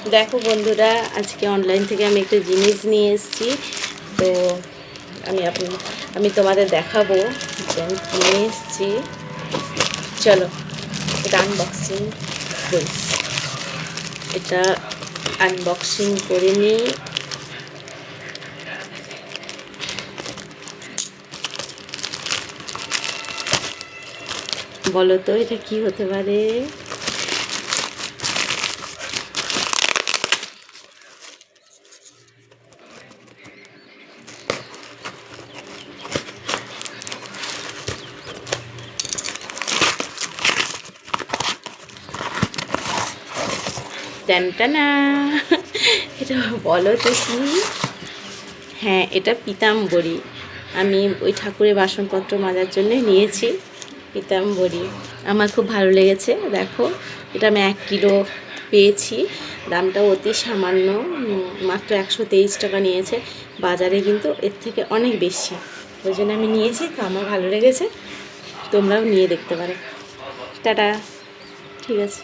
দেখো বন্ধুরা, আজকে অনলাইন থেকে আমি একটা জিনিস নিয়ে এসেছি। তো আমি তোমাদের দেখাবো যে আমি কিনে এসেছি। চলো এটা আনবক্সিং করি। এটা আনবক্সিং করে নিই। বলো তো এটা কি হতে পারে? টানটানা, এটা বলো তো কি? হ্যাঁ, এটা পিতাম্বরী। আমি ওই ঠাকুরের বাসনপত্র মাজার জন্য নিয়েছি পিতাম্বরী। আমার খুব ভালো লেগেছে। দেখো, এটা আমি 1 কিলো পেয়েছি। দামটাও অতি সামান্য, মাত্র 123 টাকা নিয়েছে। বাজারে কিন্তু এর থেকে অনেক বেশি, ওই জন্য আমি নিয়েছি। তো আমার ভালো লেগেছে, তোমরাও নিয়ে দেখতে পারো। টাটা, ঠিক আছে।